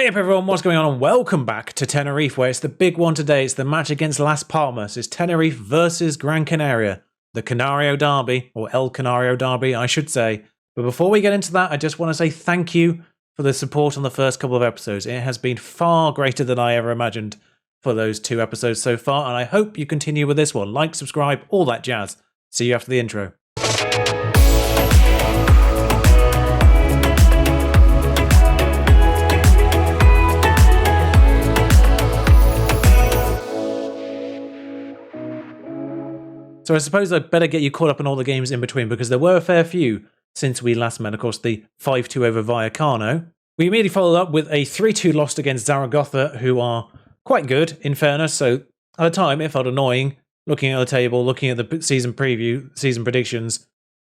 Hey up everyone, what's going on and welcome back to Tenerife, where it's the big one today. It's the match against Las Palmas. It's Tenerife versus Gran Canaria, the Canario derby, or El Canario derby I should say. But before we get into that, I just want to say thank you for the support on the first couple of episodes. It has been far greater than I ever imagined for those 2 episodes so far, and I hope you continue with this one. Like, subscribe, all that jazz. See you after the intro. So I suppose I'd better get you caught up on all the games in between, because there were a fair few since we last met. Of course, the 5-2 over Vallecano. We immediately followed up with a 3-2 loss against Zaragoza, who are quite good, in fairness. So at the time, it felt annoying. Looking at the table, looking at the season preview, season predictions,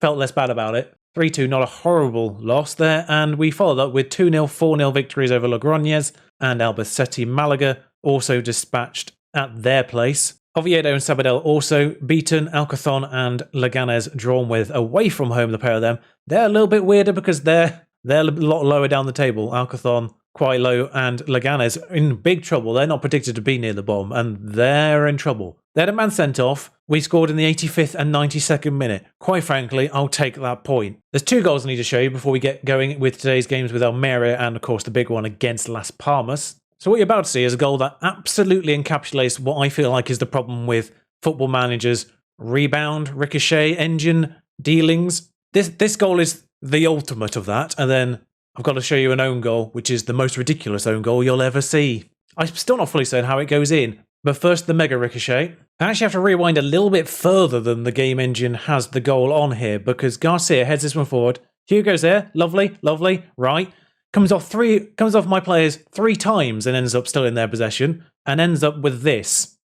felt less bad about it. 3-2, not a horrible loss there. And we followed up with 2-0, 4-0 victories over Logroñez and Albacete Malaga, also dispatched at their place. Oviedo and Sabadell also beaten, Alcazon and Leganés drawn with away from home, the pair of them. They're a little bit weirder because they're a lot lower down the table. Alcazon quite low and Leganés in big trouble. They're not predicted to be near the bottom and they're in trouble. They had a man sent off. We scored in the 85th and 92nd minute. Quite frankly, I'll take that point. There's 2 goals I need to show you before we get going with today's games with Almeria and of course the big one against Las Palmas. So what you're about to see is a goal that absolutely encapsulates what I feel like is the problem with Football Manager's rebound, ricochet, engine dealings. This goal is the ultimate of that, and then I've got to show you an own goal, which is the most ridiculous own goal you'll ever see. I'm still not fully certain how it goes in, but first the mega ricochet. I actually have to rewind a little bit further than the game engine has the goal on here, because Garcia heads this one forward. Hugo's there, lovely, right. Comes off my players 3 times and ends up still in their possession, and ends up with this.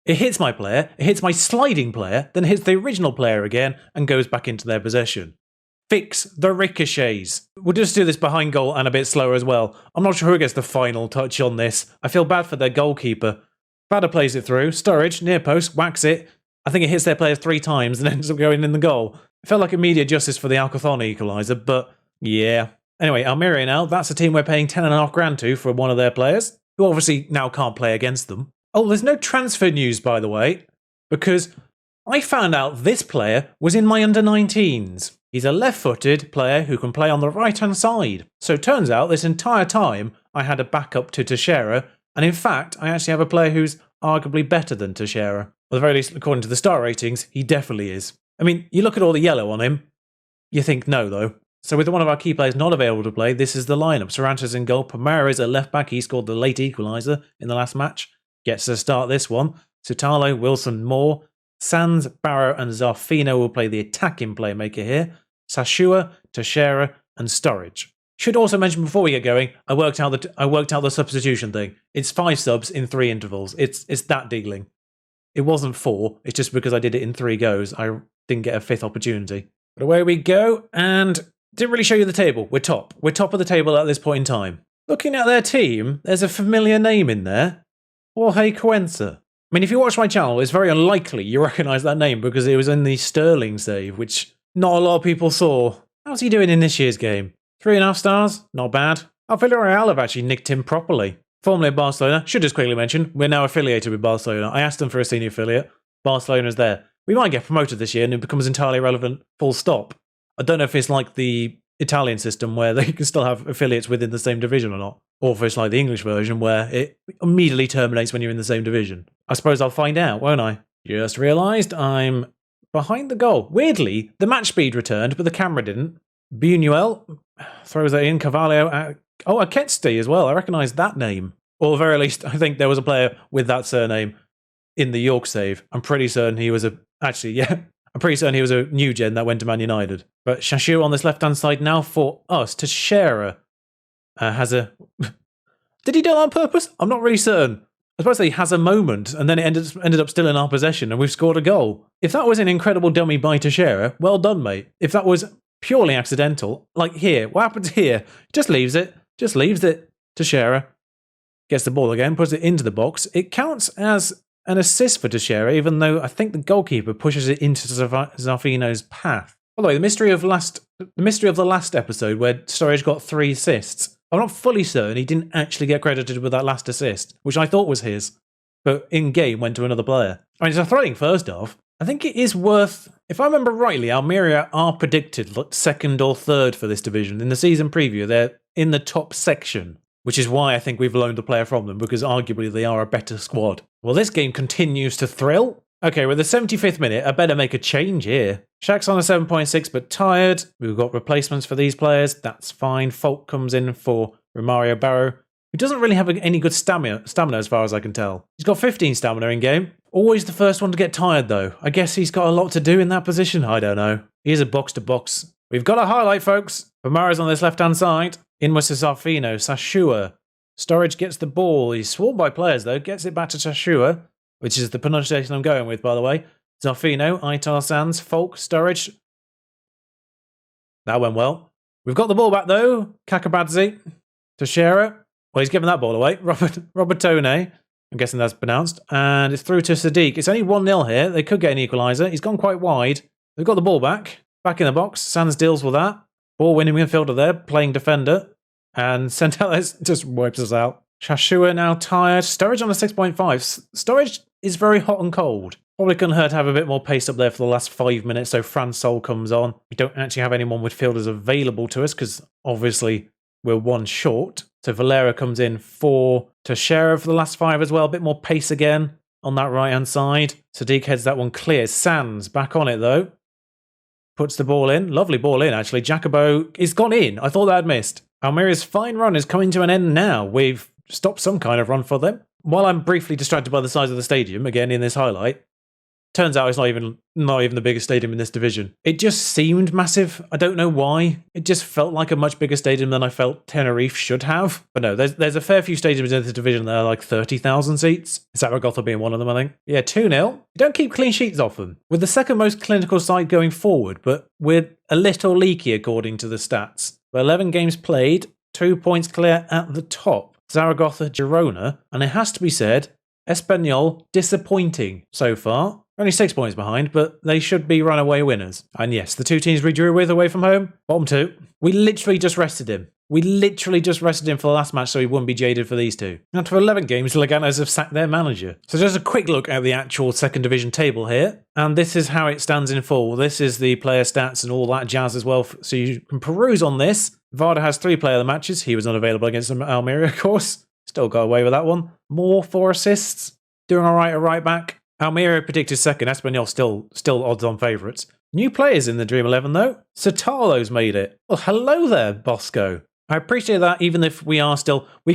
It hits my player, it hits my sliding player, then hits the original player again, and goes back into their possession. Fix the ricochets. We'll just do this behind goal and a bit slower as well. I'm not sure who gets the final touch on this. I feel bad for their goalkeeper. Bader plays it through, Sturridge, near post, whacks it. I think it hits their players 3 times and ends up going in the goal. It felt like immediate justice for the Alcazon equaliser, but yeah. Anyway, Almeria now, that's a team we're paying 10.5 grand to for one of their players, who obviously now can't play against them. Oh, there's no transfer news, by the way, because I found out this player was in my under-19s. He's a left-footed player who can play on the right-hand side. So it turns out this entire time I had a backup to Teixeira, and in fact, I actually have a player who's arguably better than Teixeira. Or at the very least, according to the star ratings, he definitely is. I mean, you look at all the yellow on him, you think no, though. So with one of our key players not available to play, this is the lineup. Cervantes in goal, Palmeiras at left back. He scored the late equaliser in the last match. Gets to start this one. Sutalo, Wilson, Moore, Sands, Barrow and Zarfino will play the attacking playmaker here. Sashua, Teixeira and Sturridge. Should also mention before we get going, I worked out the substitution thing. It's 5 subs in 3 intervals. It's that dealing. It wasn't 4. It's just because I did it in 3 goes. I didn't get a 5th opportunity. But away we go, and didn't really show you the table. We're top. We're top of the table at this point in time. Looking at their team, there's a familiar name in there. Jorge Cuenca. I mean, if you watch my channel, it's very unlikely you recognise that name because it was in the Sterling save, which not a lot of people saw. How's he doing in this year's game? 3.5 stars? Not bad. Villarreal have actually nicked him properly. Formerly at Barcelona, should just quickly mention, we're now affiliated with Barcelona. I asked them for a senior affiliate. Barcelona's there. We might get promoted this year and it becomes entirely irrelevant, full stop. I don't know if it's like the Italian system where they can still have affiliates within the same division or not. Or if it's like the English version where it immediately terminates when you're in the same division. I suppose I'll find out, won't I? Just realised I'm behind the goal. Weirdly, the match speed returned, but the camera didn't. Buñuel throws that in. Carvalho. Aketsti as well. I recognise that name. Or at the very least, I think there was a player with that surname in the York save. I'm pretty certain he was I'm pretty certain he was a new gen that went to Man United. But Shashu on this left-hand side now for us. Teixeira has a... Did he do that on purpose? I'm not really certain. I suppose he has a moment, and then it ended up still in our possession, and we've scored a goal. If that was an incredible dummy by Teixeira, well done, mate. If that was purely accidental, like here, what happens here? Just leaves it. Teixeira gets the ball again, puts it into the box. It counts as an assist for Teixeira, even though I think the goalkeeper pushes it into Zarfino's path. By the way, the mystery of the last episode where Sturridge got 3 assists. I'm not fully certain he didn't actually get credited with that last assist, which I thought was his, but in-game went to another player. I mean, it's a thrilling first off. I think it is worth, if I remember rightly, Almeria are predicted second or third for this division. In the season preview, they're in the top section, which is why I think we've loaned a player from them, because arguably they are a better squad. Well, this game continues to thrill. Okay, with the 75th minute, I better make a change here. Shaq's on a 7.6, but tired. We've got replacements for these players. That's fine. Folk comes in for Romario Barrow, who doesn't really have any good stamina as far as I can tell. He's got 15 stamina in game. Always the first one to get tired, though. I guess he's got a lot to do in that position. I don't know. He is a box-to-box. We've got a highlight, folks. Romario's on this left-hand side. In with Sarfino. Sashua. Sturridge gets the ball. He's swarmed by players, though. Gets it back to Sashua, which is the pronunciation I'm going with, by the way. Zarfino, Aitar Sands, Folk, Sturridge. That went well. We've got the ball back, though. Kakabadze. Teixeira. Well, he's given that ball away. Robertone. I'm guessing that's pronounced. And it's through to Sadiq. It's only 1-0 here. They could get an equaliser. He's gone quite wide. They've got the ball back. Back in the box. Sands deals with that. Ball winning midfielder there. Playing defender. And Centelles just wipes us out. Shashua now tired. Sturridge on a 6.5. Sturridge is very hot and cold. Probably couldn't hurt to have a bit more pace up there for the last 5 minutes. So Fran Sol comes on. We don't actually have any more midfielders available to us because obviously we're one short. So Valera comes in for Teixeira for the last 5 as well. A bit more pace again on that right-hand side. Sadiq heads that one clear. Sands back on it though. Puts the ball in. Lovely ball in actually. Jacobo is gone in. I thought that had missed. Almeria's fine run is coming to an end now. We've stopped some kind of run for them. While I'm briefly distracted by the size of the stadium, again in this highlight, turns out it's not even the biggest stadium in this division. It just seemed massive. I don't know why. It just felt like a much bigger stadium than I felt Tenerife should have. But no, there's a fair few stadiums in this division that are like 30,000 seats. Zaragoza being one of them, I think. Yeah, 2-0. You don't keep clean sheets often. We're the second most clinical side going forward, but we're a little leaky according to the stats. We're 11 games played, 2 points clear at the top. Zaragoza, Girona, and it has to be said, Espanyol disappointing so far. Only 6 points behind, but they should be runaway winners. And yes, the two teams we drew with away from home, bottom 2. We literally just rested him. We literally just rested him for the last match so he wouldn't be jaded for these two. After 11 games, Leganes have sacked their manager. So just a quick look at the actual second division table here. And this is how it stands in full. This is the player stats and all that jazz as well. So you can peruse on this. Varda has 3 player of the matches. He was unavailable against Almeria, of course. Still got away with that one. More 4 assists. Doing all right at right back. Almeria predicted second. Espanyol still odds-on favourites. New players in the Dream 11, though. Sotalo's made it. Well, hello there, Bosco. I appreciate that, even if we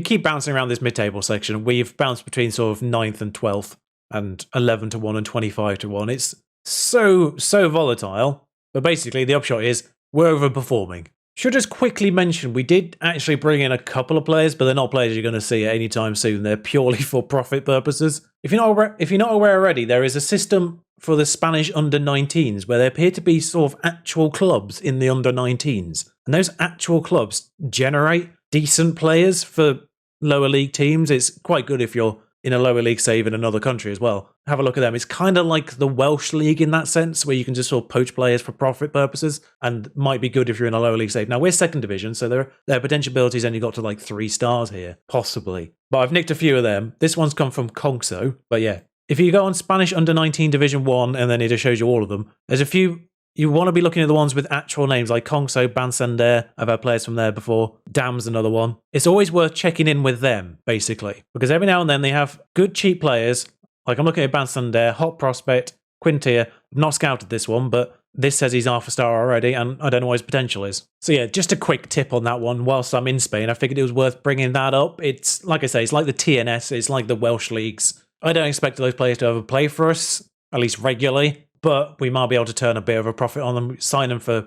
keep bouncing around this mid-table section. We've bounced between sort of 9th and 12th, and 11 to 1 and 25 to 1. It's so volatile. But basically, the upshot is we're overperforming. Should just quickly mention, we did actually bring in a couple of players, but they're not players you're going to see at any time soon. They're purely for profit purposes. If you're not aware already, there is a system for the Spanish under-19s where there appear to be sort of actual clubs in the under-19s. And those actual clubs generate decent players for lower league teams. It's quite good if you're in a lower league save in another country as well. Have a look at them. It's kind of like the Welsh league in that sense, where you can just sort of poach players for profit purposes, and might be good if you're in a lower league save. Now, we're second division, so their potential abilities only got to like 3 stars here, possibly. But I've nicked a few of them. This one's come from Concso, but yeah. If you go on Spanish under-19 Division 1, and then it just shows you all of them, there's a few. You want to be looking at the ones with actual names, like Concso, Bansander. I've had players from there before. Dam's another one. It's always worth checking in with them, basically, because every now and then they have good, cheap players. Like I'm looking at Bansander, hot prospect, Quintia. I've not scouted this one, but this says he's half a star already, and I don't know what his potential is. So yeah, just a quick tip on that one. Whilst I'm in Spain, I figured it was worth bringing that up. It's, like I say, it's like the TNS. It's like the Welsh leagues. I don't expect those players to ever play for us, at least regularly. But we might be able to turn a bit of a profit on them, sign them for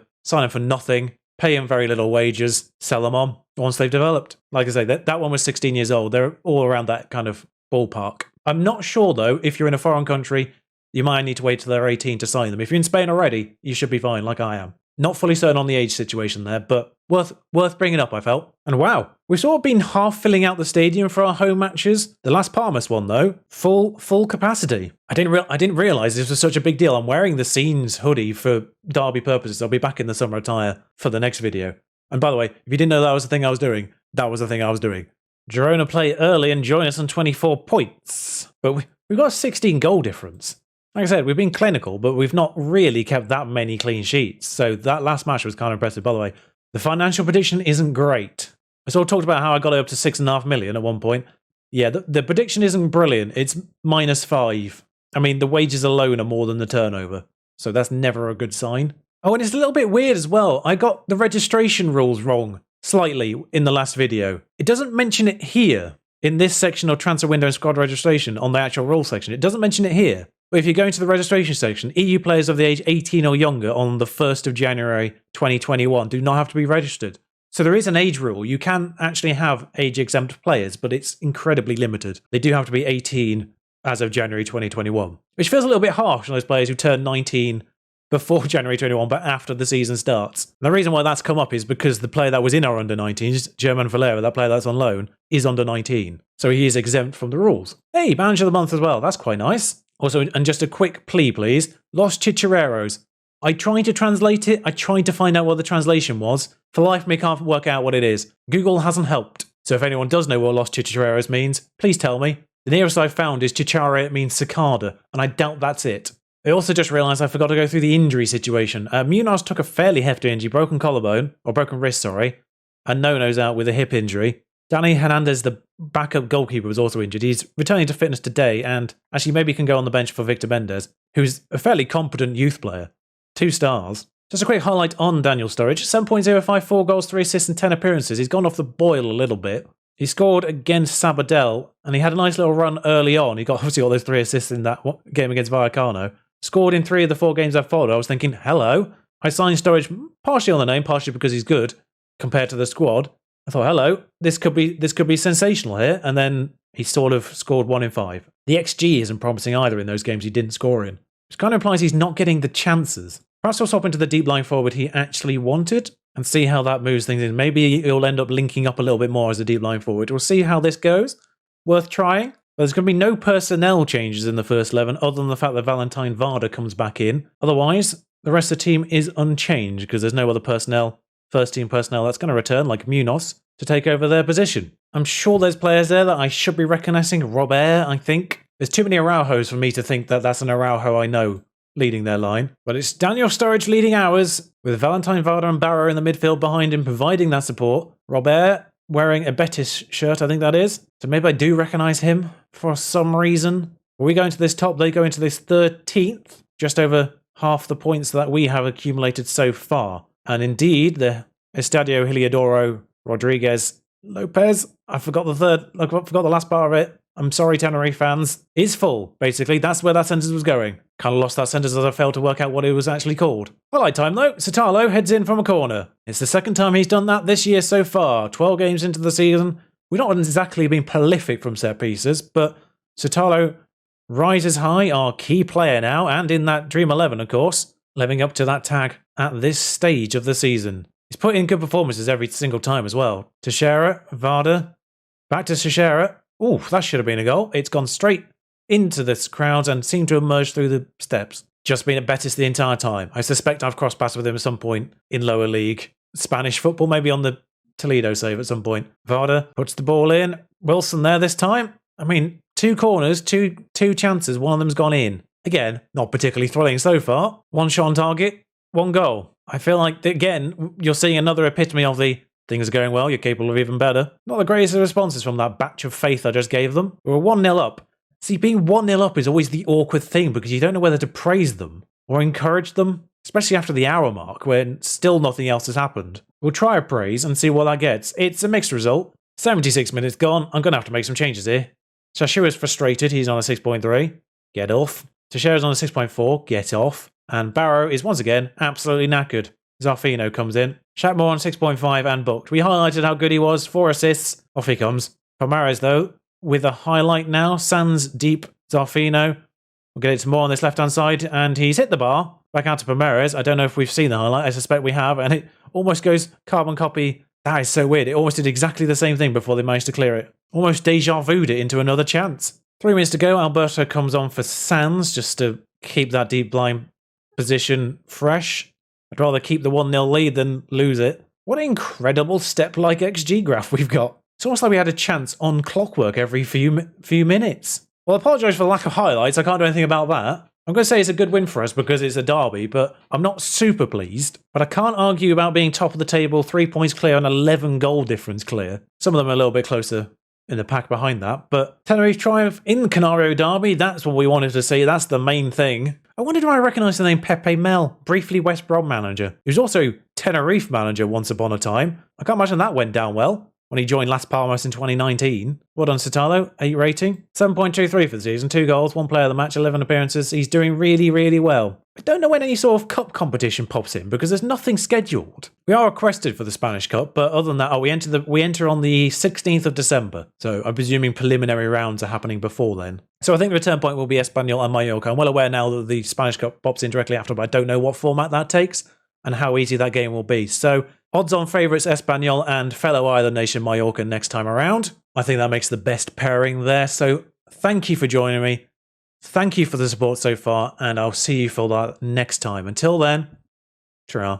nothing, pay them very little wages, sell them on once they've developed. Like I say, that one was 16 years old. They're all around that kind of ballpark. I'm not sure, though, if you're in a foreign country, you might need to wait till they're 18 to sign them. If you're in Spain already, you should be fine, like I am. Not fully certain on the age situation there, but worth bringing up, I felt. And wow, we've sort of been half filling out the stadium for our home matches. The Las Palmas one, though, full capacity. I didn't realise this was such a big deal. I'm wearing the Scenes hoodie for derby purposes. I'll be back in the summer attire for the next video. And by the way, if you didn't know that was the thing I was doing, That was the thing I was doing. Girona play early and join us on 24 points. But we've got a 16 goal difference. Like I said, we've been clinical, but we've not really kept that many clean sheets. So that last match was kind of impressive. By the way, the financial prediction isn't great. I sort of talked about how I got it up to 6.5 million at one point. Yeah, the prediction isn't brilliant. It's -5. I mean, the wages alone are more than the turnover. So that's never a good sign. Oh, and it's a little bit weird as well. I got the registration rules wrong slightly in the last video. It doesn't mention it here in this section of transfer window and squad registration on the actual rules section. It doesn't mention it here. But if you go into the registration section, EU players of the age 18 or younger on the 1st of January 2021 do not have to be registered. So there is an age rule. You can actually have age-exempt players, but it's incredibly limited. They do have to be 18 as of January 2021, which feels a little bit harsh on those players who turn 19 before January 21, but after the season starts. And the reason why that's come up is because the player that was in our under-19s, German Valera, that player that's on loan, is under 19. So he is exempt from the rules. Hey, Manager of the Month as well. That's quite nice. Also, and just a quick plea, please. Los Chichareros. I tried to translate it. I tried to find out what the translation was. For life of me, can't work out what it is. Google hasn't helped. So if anyone does know what Los Chichareros means, please tell me. The nearest I've found is Chichare, it means cicada, and I doubt that's it. I also just realised I forgot to go through the injury situation. Munoz took a fairly hefty injury, broken collarbone, or broken wrist, sorry, and Nono's out with a hip injury. Danny Hernandez, the backup goalkeeper, was also injured. He's returning to fitness today, and actually maybe can go on the bench for Victor Mendes, who's a fairly competent youth player. 2 stars. Just a quick highlight on Daniel Sturridge. 7.05, 4 goals, 3 assists and 10 appearances. He's gone off the boil a little bit. He scored against Sabadell, and he had a nice little run early on. He got obviously all those 3 assists in that game against Vallecano. Scored in 3 of the 4 games I've followed. I was thinking, hello. I signed Sturridge partially on the name, partially because he's good compared to the squad. I thought, hello, this could be sensational here. And then he sort of scored 1 in 5. The XG isn't promising either in those games he didn't score in, which kind of implies he's not getting the chances. Perhaps we'll swap into the deep line forward he actually wanted and see how that moves things in. Maybe he'll end up linking up a little bit more as a deep line forward. We'll see how this goes. Worth trying. There's going to be no personnel changes in the first 11 other than the fact that Valentine Varda comes back in. Otherwise, the rest of the team is unchanged because there's no other personnel, first team personnel that's going to return, like Munoz, to take over their position. I'm sure there's players there that I should be recognising. Robert, I think. There's too many Araujos for me to think that that's an Araujo I know leading their line. But it's Daniel Sturridge leading ours, with Valentine Varda and Barrow in the midfield behind him providing that support. Robert wearing a Betis shirt, I think that is. So maybe I do recognise him for some reason. We go into this top, they go into this 13th, just over half the points that we have accumulated so far. And indeed, the Estadio Heliodoro Rodriguez Lopez, I forgot the last part of it. I'm sorry, Tenerife fans, is full, basically. That's where that sentence was going. Kind of lost that sentence as I failed to work out what it was actually called. Highlight time, though. Sotalo heads in from a corner. It's the second time he's done that this year so far. 12 games into the season. We've not exactly been prolific from set pieces, but Sotalo rises high, our key player now, and in that Dream 11, of course, living up to that tag at this stage of the season. He's put in good performances every single time as well. Teixeira, Varda, back to Teixeira. Ooh, that should have been a goal. It's gone straight into this crowd and seemed to emerge through the steps. Just been at Betis the entire time. I suspect I've crossed paths with him at some point in lower league. Spanish football, maybe on the Toledo save at some point. Varda puts the ball in. Wilson there this time. I mean, 2 corners, two chances. One of them's gone in. Again, not particularly thrilling so far. 1 shot on target, 1 goal. I feel like, again, you're seeing another epitome of the things are going well, you're capable of even better. Not the greatest of responses from that batch of faith I just gave them. We were 1-0 up. See, being 1-0 up is always the awkward thing because you don't know whether to praise them or encourage them, especially after the hour mark when still nothing else has happened. We'll try a praise and see what that gets. It's a mixed result. 76 minutes gone. I'm going to have to make some changes here. Shashira's frustrated. He's on a 6.3. Get off. Teixeira's on a 6.4. Get off. And Barrow is once again absolutely knackered. Zarfino comes in. Shatmore on 6.5 and booked. We highlighted how good he was. 4 assists. Off he comes. Palmares, though, with a highlight now. Sands deep. Zarfino. We'll get it to more on this left-hand side. And he's hit the bar. Back out to Palmares. I don't know if we've seen the highlight. I suspect we have. And it almost goes carbon copy. That is so weird. It almost did exactly the same thing before they managed to clear it. Almost deja vu'd it into another chance. 3 minutes to go. Alberto comes on for Sands just to keep that deep line position fresh. I'd rather keep the 1-0 lead than lose it. What an incredible step-like XG graph we've got. It's almost like we had a chance on clockwork every few minutes. Well, I apologise for the lack of highlights. I can't do anything about that. I'm going to say it's a good win for us because it's a derby, but I'm not super pleased. But I can't argue about being top of the table, 3 points clear and 11 goal difference clear. Some of them are a little bit closer in the pack behind that. But Tenerife triumph in the Canario derby, that's what we wanted to see. That's the main thing. I wondered if I recognise the name Pepe Mel, briefly West Brom manager. He was also Tenerife manager once upon a time. I can't imagine that went down well when he joined Las Palmas in 2019. Well done, Sotalo. 8 rating. 7.23 for the season. 2 goals, 1 player of the match, 11 appearances. He's doing really, really well. I don't know when any sort of cup competition pops in because there's nothing scheduled. We are requested for the Spanish Cup, but other than that, we enter on the 16th of December. So I'm presuming preliminary rounds are happening before then. So I think the return point will be Espanyol and Mallorca. I'm well aware now that the Spanish Cup pops in directly after, but I don't know what format that takes and how easy that game will be. So odds-on favourites Espanyol and fellow island nation Mallorca next time around. I think that makes the best pairing there. So thank you for joining me. Thank you for the support so far, and I'll see you for that next time. Until then, ta-ra.